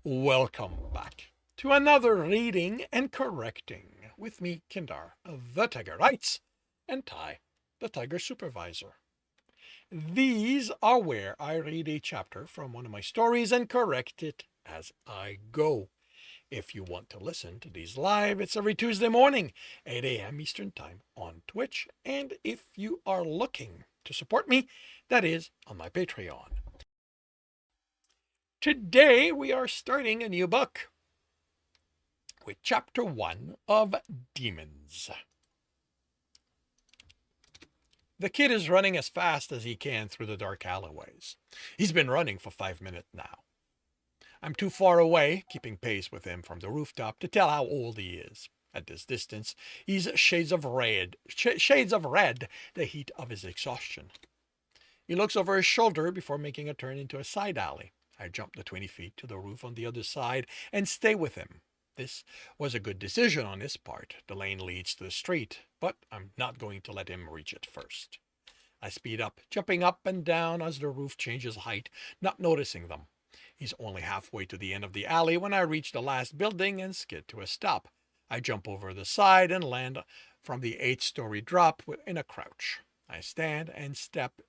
Welcome back to another reading and correcting with me, Kindar, the Tiger Writes, and Ty, the Tiger Supervisor. These are where I read a chapter from one of my stories and correct it as I go. If you want to listen to these live, it's every Tuesday morning, 8 a.m. Eastern Time on Twitch. And if you are looking to support me, that is on my Patreon. Today we are starting a new book with chapter 1 of Demons. The kid is running as fast as he can through the dark alleyways. He's been running for 5 minutes now. I'm too far away, keeping pace with him from the rooftop, to tell how old he is. At this distance, he's shades of red, the heat of his exhaustion. He looks over his shoulder before making a turn into a side alley. I jump the 20 feet to the roof on the other side and stay with him. This was a good decision on his part. The lane leads to the street, but I'm not going to let him reach it first. I speed up, jumping up and down as the roof changes height, not noticing them. He's only halfway to the end of the alley when I reach the last building and skid to a stop. I jump over the side and land from the 8-story drop in a crouch. I stand and step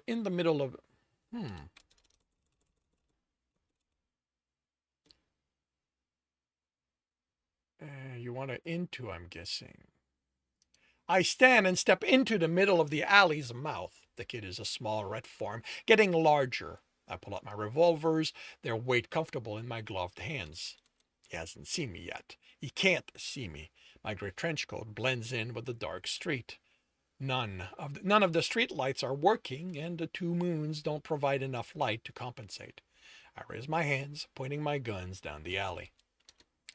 in the middle of you want to into, I'm guessing. I stand and step into the middle of the alley's mouth. The kid is a small red form, getting larger. I pull out my revolvers, their weight comfortable in my gloved hands. He hasn't seen me yet. He can't see me. My gray trench coat blends in with the dark street. None of the street lights are working, and the 2 moons don't provide enough light to compensate. I raise my hands, pointing my guns down the alley.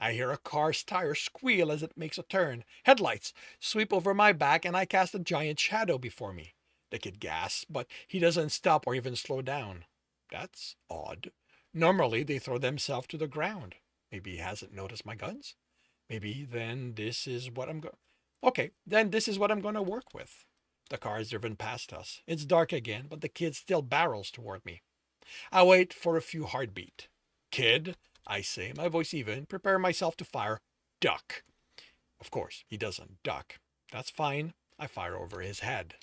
I hear a car's tire squeal as it makes a turn. Headlights sweep over my back, and I cast a giant shadow before me. The kid gasps, but he doesn't stop or even slow down. That's odd. Normally, they throw themselves to the ground. Maybe he hasn't noticed my guns. Maybe then this is what I'm going. Okay, then this is what I'm going to work with. The car has driven past us. It's dark again, but the kid still barrels toward me. I wait for a few heartbeat. Kid, I say, my voice even, prepare myself to fire. Duck. Of course, he doesn't duck. That's fine. I fire over his head.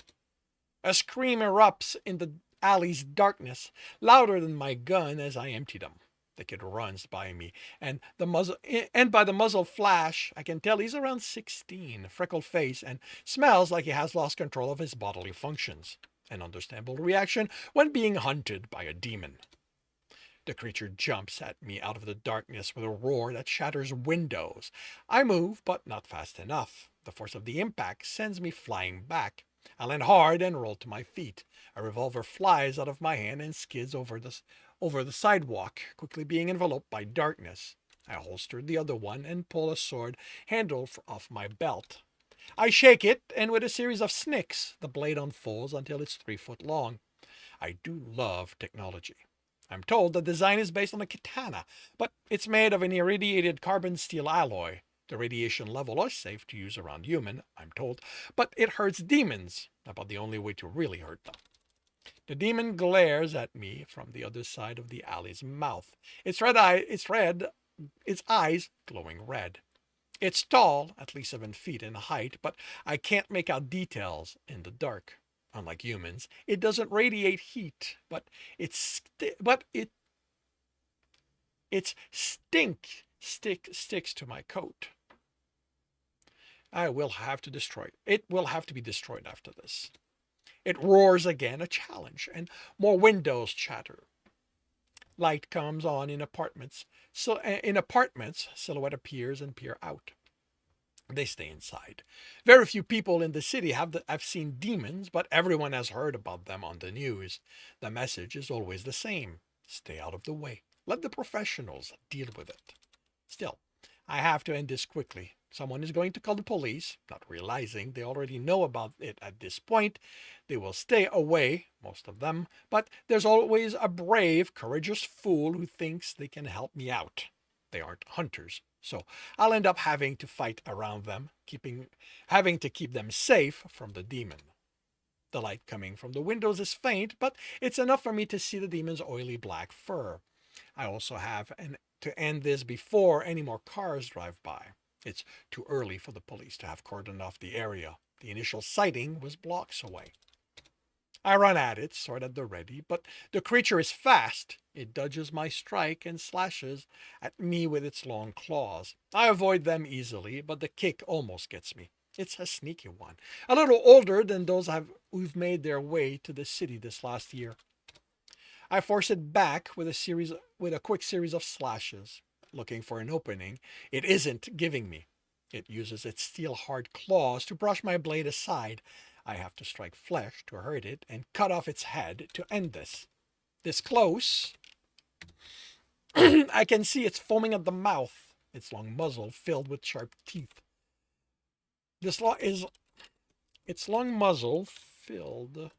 A scream erupts in the alley's darkness, louder than my gun as I empty them. The kid runs by me, and by the muzzle flash, I can tell he's around 16, freckled face, and smells like he has lost control of his bodily functions. An understandable reaction when being hunted by a demon. The creature jumps at me out of the darkness with a roar that shatters windows. I move, but not fast enough. The force of the impact sends me flying back. I land hard and roll to my feet. A revolver flies out of my hand and skids over the sidewalk, quickly being enveloped by darkness. I holster the other one and pull a sword handle off my belt. I shake it, and with a series of snicks, the blade unfolds until it's 3 foot long. I do love technology. I'm told the design is based on a katana, but it's made of an irradiated carbon steel alloy. The radiation level is safe to use around human, I'm told, but it hurts demons, about the only way to really hurt them. The demon glares at me from the other side of the alley's mouth. Its eyes glowing red. It's tall, at least 7 feet in height, but I can't make out details in the dark. Unlike humans, it doesn't radiate heat, but its sticks to my coat. I will have to destroy it. It will have to be destroyed after this. It roars again, a challenge, and more windows chatter. Light comes on in apartments. So in apartments, silhouette appears and peer out. They stay inside. Very few people in the city have seen demons, but everyone has heard about them on the news. The message is always the same. Stay out of the way. Let the professionals deal with it. Still, I have to end this quickly. Someone is going to call the police, not realizing they already know about it at this point. They will stay away, most of them, but there's always a brave, courageous fool who thinks they can help me out. They aren't hunters, so I'll end up having to fight around them, having to keep them safe from the demon. The light coming from the windows is faint, but it's enough for me to see the demon's oily black fur. I also have to end this before any more cars drive by. It's too early for the police to have cordoned off the area. The initial sighting was blocks away. I run at it, sword at the ready, but the creature is fast. It dodges my strike and slashes at me with its long claws. I avoid them easily, but the kick almost gets me. It's a sneaky one, a little older than those who've made their way to the city this last year. I force it back with a quick series of slashes, looking for an opening it isn't giving me. It uses its steel-hard claws to brush my blade aside. I have to strike flesh to hurt it and cut off its head to end this. This close, I can see it's foaming at the mouth, its long muzzle filled with sharp teeth. This is its long muzzle filled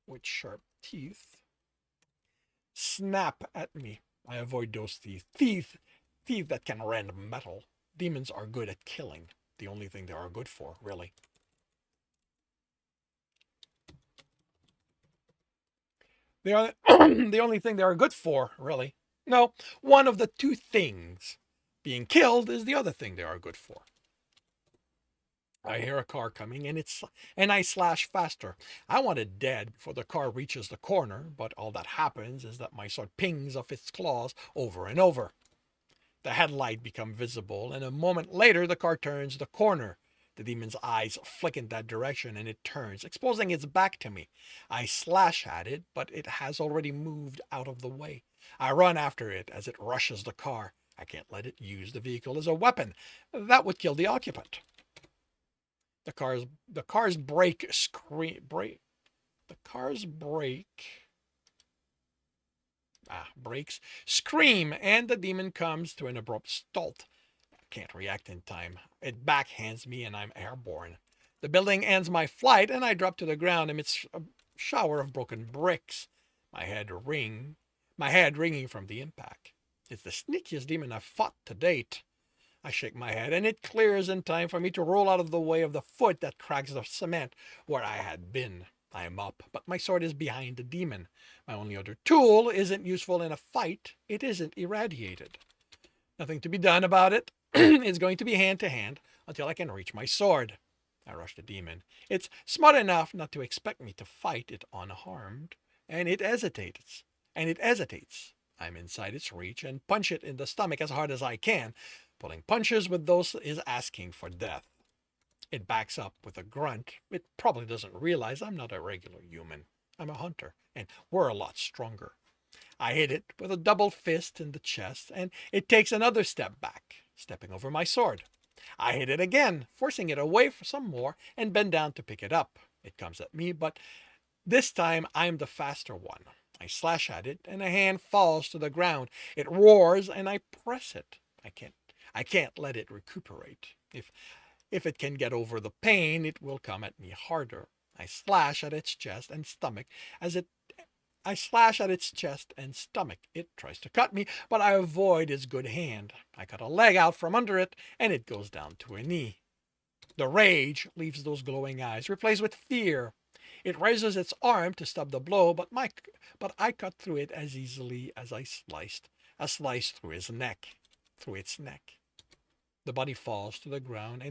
with sharp teeth snap at me. I avoid those teeth that can rend metal. Demons are good at killing. The only thing they are good for, really. They are the only thing they are good for, really. No, one of the two things. Being killed is the other thing they are good for. I hear a car coming and I slash faster. I want it dead before the car reaches the corner, but all that happens is that my sword pings off its claws over and over. The headlight becomes visible, and a moment later the car turns the corner. The demon's eyes flick in that direction and it turns, exposing its back to me. I slash at it, but it has already moved out of the way. I run after it as it rushes the car. I can't let it use the vehicle as a weapon. That would kill the occupant. The car's brake the car's brakes scream, and the demon comes to an abrupt stop. I can't react in time. It backhands me and I'm airborne. The building ends my flight and I drop to the ground amidst a shower of broken bricks. My head ringing from the impact. It's the sneakiest demon I've fought to date. I shake my head, and it clears in time for me to roll out of the way of the foot that cracks the cement where I had been. I am up, but my sword is behind the demon. My only other tool isn't useful in a fight. It isn't irradiated. Nothing to be done about it. It's going to be hand to hand until I can reach my sword. I rush the demon. It's smart enough not to expect me to fight it unharmed, and it hesitates. I'm inside its reach and punch it in the stomach as hard as I can. Pulling punches with those is asking for death. It backs up with a grunt. It probably doesn't realize I'm not a regular human. I'm a hunter, and we're a lot stronger. I hit it with a double fist in the chest, and it takes another step back, stepping over my sword. I hit it again, forcing it away for some more, and bend down to pick it up. It comes at me, but this time I'm the faster one. I slash at it, and a hand falls to the ground. It roars, and I press it. I can't let it recuperate. If it can get over the pain, it will come at me harder. I slash at its chest and stomach as it I slash at its chest and stomach. It tries to cut me, but I avoid its good hand. I cut a leg out from under it, and it goes down to a knee. The rage leaves those glowing eyes, replaced with fear. It raises its arm to stop the blow, but I cut through it as easily as I sliced a slice through its neck. The body falls to the ground,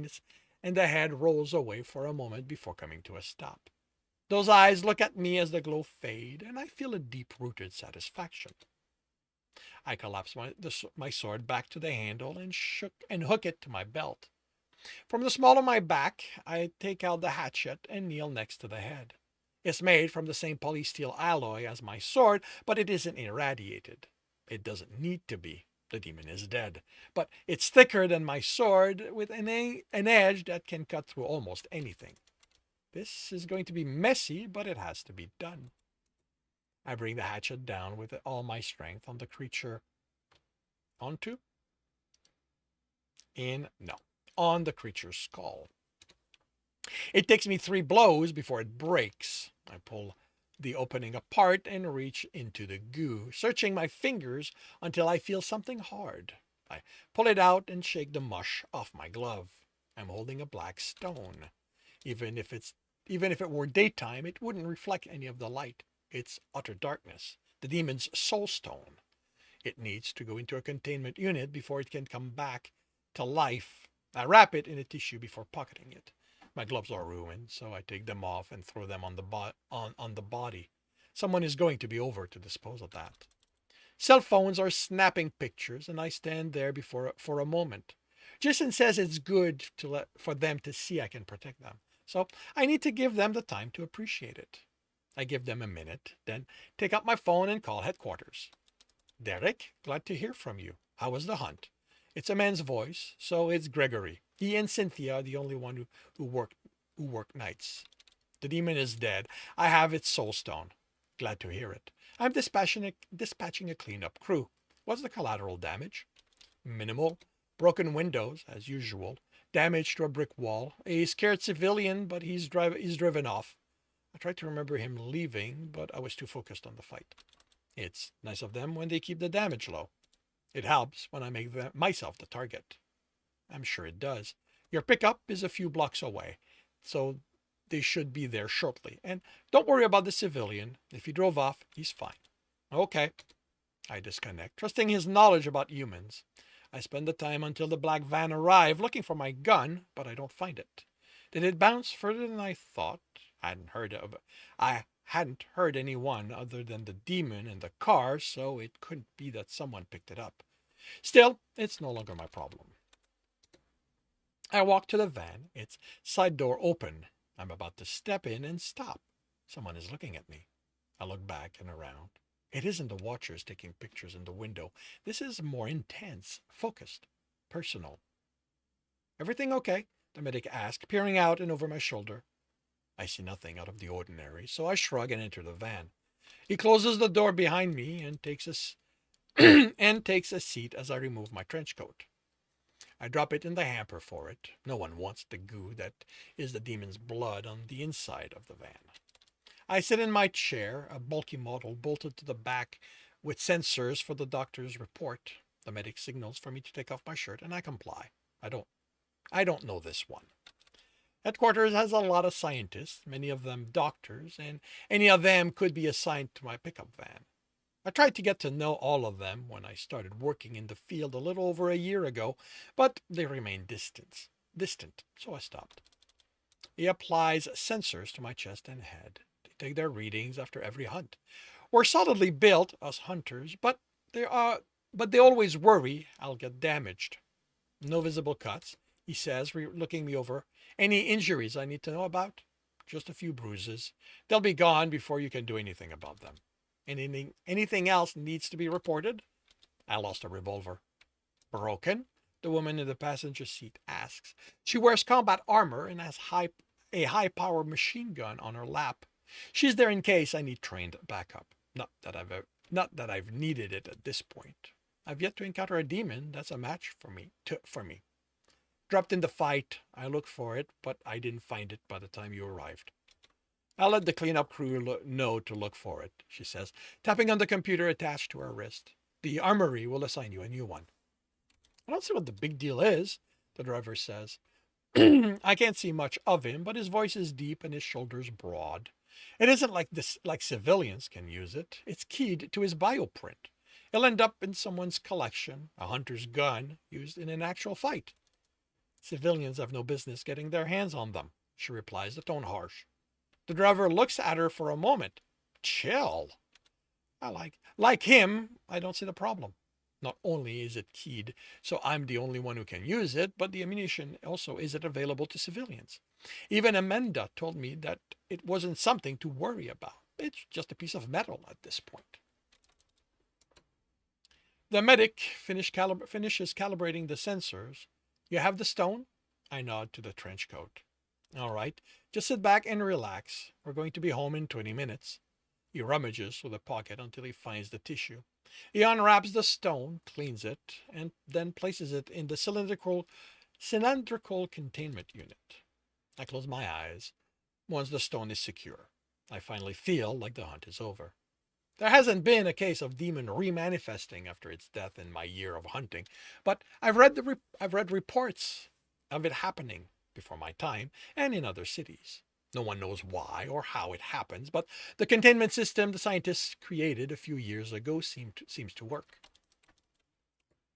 and the head rolls away for a moment before coming to a stop. Those eyes look at me as the glow fade, and I feel a deep-rooted satisfaction. I collapse my sword back to the handle and hook it to my belt. From the small of my back, I take out the hatchet and kneel next to the head. It's made from the same polysteel alloy as my sword, but it isn't irradiated. It doesn't need to be. The demon is dead. But it's thicker than my sword, with an edge that can cut through almost anything. This is going to be messy, but it has to be done. I bring the hatchet down with all my strength on the creature. Onto? On the creature's skull. It takes me 3 blows before it breaks. I pull the opening apart and reach into the goo, searching my fingers until I feel something hard. I pull it out and shake the mush off my glove. I'm holding a black stone. Even if it's Even if it were daytime, it wouldn't reflect any of the light. It's utter darkness. The demon's soul stone. It needs to go into a containment unit before it can come back to life. I wrap it in a tissue before pocketing it. My gloves are ruined, so I take them off and throw them on the body. Someone is going to be over to dispose of that. Cell phones are snapping pictures, and I stand there for a moment. Jason says it's good for them to see I can protect them, so I need to give them the time to appreciate it. I give them a minute, then take up my phone and call headquarters. Derick, glad to hear from you. How was the hunt? It's a man's voice, so it's Gregory. He and Cynthia are the only one who work who work nights. The demon is dead. I have its soul stone. Glad to hear it. I'm dispatching a cleanup crew. What's the collateral damage? Minimal. Broken windows, as usual. Damage to a brick wall. A scared civilian, but he's driven off. I tried to remember him leaving, but I was too focused on the fight. It's nice of them when they keep the damage low. It helps when I make myself the target. I'm sure it does. Your pickup is a few blocks away, so they should be there shortly. And don't worry about the civilian. If he drove off, he's fine. Okay. I disconnect, trusting his knowledge about humans. I spend the time until the black van arrives looking for my gun, but I don't find it. Did it bounce further than I thought? I hadn't heard anyone other than the demon in the car, so it couldn't be that someone picked it up. Still, it's no longer my problem. I walk to the van, its side door open. I'm about to step in and stop. Someone is looking at me. I look back and around. It isn't the watchers taking pictures in the window. This is more intense, focused, personal. Everything okay? The medic asks, peering out and over my shoulder. I see nothing out of the ordinary, so I shrug and enter the van. He closes the door behind me and takes a seat as I remove my trench coat. I drop it in the hamper for it. No one wants the goo that is the demon's blood on the inside of the van. I sit in my chair, a bulky model bolted to the back with sensors for the doctor's report. The medic signals for me to take off my shirt, and I comply. I don't know this one. Headquarters has a lot of scientists, many of them doctors, and any of them could be assigned to my pickup van. I tried to get to know all of them when I started working in the field a little over a year ago, but they remained distant, so I stopped. He applies sensors to my chest and head. They take their readings after every hunt. We're solidly built, us hunters, but they always worry I'll get damaged. No visible cuts, he says, looking me over. Any injuries I need to know about? Just a few bruises. They'll be gone before you can do anything about them. Anything else needs to be reported? I lost a revolver. Broken? The woman in the passenger seat asks. She wears combat armor and has a high-power machine gun on her lap. She's there in case I need trained backup. Not that I've needed it at this point. I've yet to encounter a demon that's a match for me. Dropped in the fight. I looked for it, but I didn't find it by the time you arrived. I'll let the cleanup crew know to look for it, she says, tapping on the computer attached to her wrist. The armory will assign you a new one. I don't see what the big deal is, the driver says. I can't see much of him, but his voice is deep and his shoulders broad. It isn't like civilians can use it. It's keyed to his bioprint. It'll end up in someone's collection, a hunter's gun used in an actual fight. Civilians have no business getting their hands on them, she replies, the tone harsh. The driver looks at her for a moment. Chill. Like him, I don't see the problem. Not only is it keyed, so I'm the only one who can use it, but the ammunition also isn't available to civilians. Even Amanda told me that it wasn't something to worry about. It's just a piece of metal at this point. The medic finishes calibrating the sensors. You have the stone? I nod to the trench coat. All right, just sit back and relax. We're going to be home in 20 minutes. He rummages through the pocket until he finds the tissue. He unwraps the stone, cleans it, and then places it in the cylindrical containment unit. I close my eyes. Once the stone is secure, I finally feel like the hunt is over. There hasn't been a case of demon remanifesting after its death in my year of hunting, but I've read reports of it happening before my time and in other cities. No one knows why or how it happens, but the containment system the scientists created a few years ago seems to work.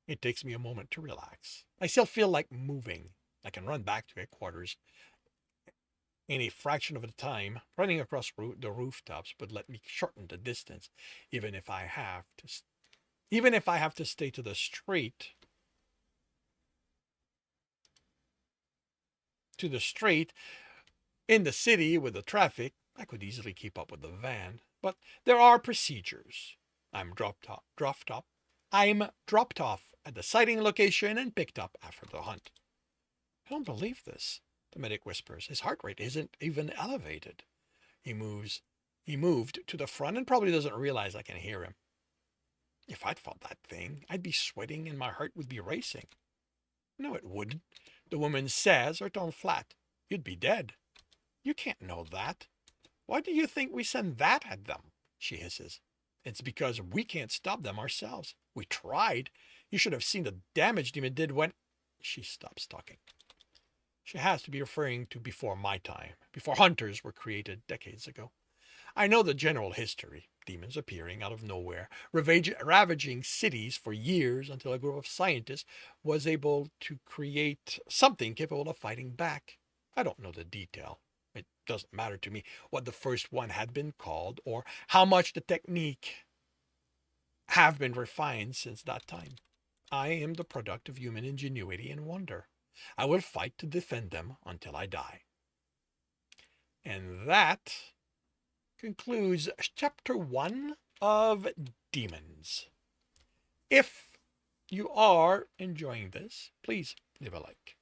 It takes me a moment to relax. I still feel like moving. I can run back to headquarters in a fraction of the time. Running across the rooftops would let me shorten the distance, even if I have to stay to the street. To the street in the city with the traffic, I could easily keep up with the van, but there are procedures. I'm dropped off at the sighting location and picked up after the hunt. I don't believe this, the medic whispers. His heart rate isn't even elevated. He moved to the front and probably doesn't realize I can hear him. If I'd fought that thing, I'd be sweating and my heart would be racing. No, it wouldn't. The woman says, her tone flat. You'd be dead. You can't know that. Why do you think we send that at them? She hisses. It's because we can't stop them ourselves. We tried. You should have seen the damage Demon did when... She stops talking. She has to be referring to before my time, before hunters were created decades ago. I know the general history. Demons appearing out of nowhere, ravaging cities for years until a group of scientists was able to create something capable of fighting back. I don't know the detail. It doesn't matter to me what the first one had been called or how much the technique have been refined since that time. I am the product of human ingenuity and wonder. I will fight to defend them until I die. And that concludes chapter 1 of Demons. If you are enjoying this, please leave a like.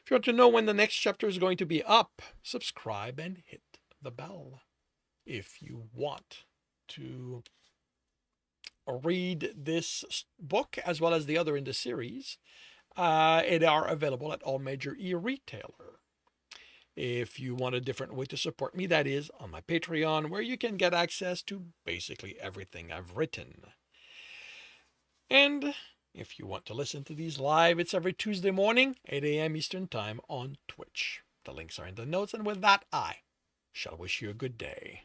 If you want to know when the next chapter is going to be up, subscribe and hit the bell. If you want to read this book as well as the other in the series, it are available at all major e-retailer. If you want a different way to support me, that is on my Patreon, where you can get access to basically everything I've written. And if you want to listen to these live, it's every Tuesday morning, 8 a.m. Eastern Time on Twitch. The links are in the notes, and with that, I shall wish you a good day.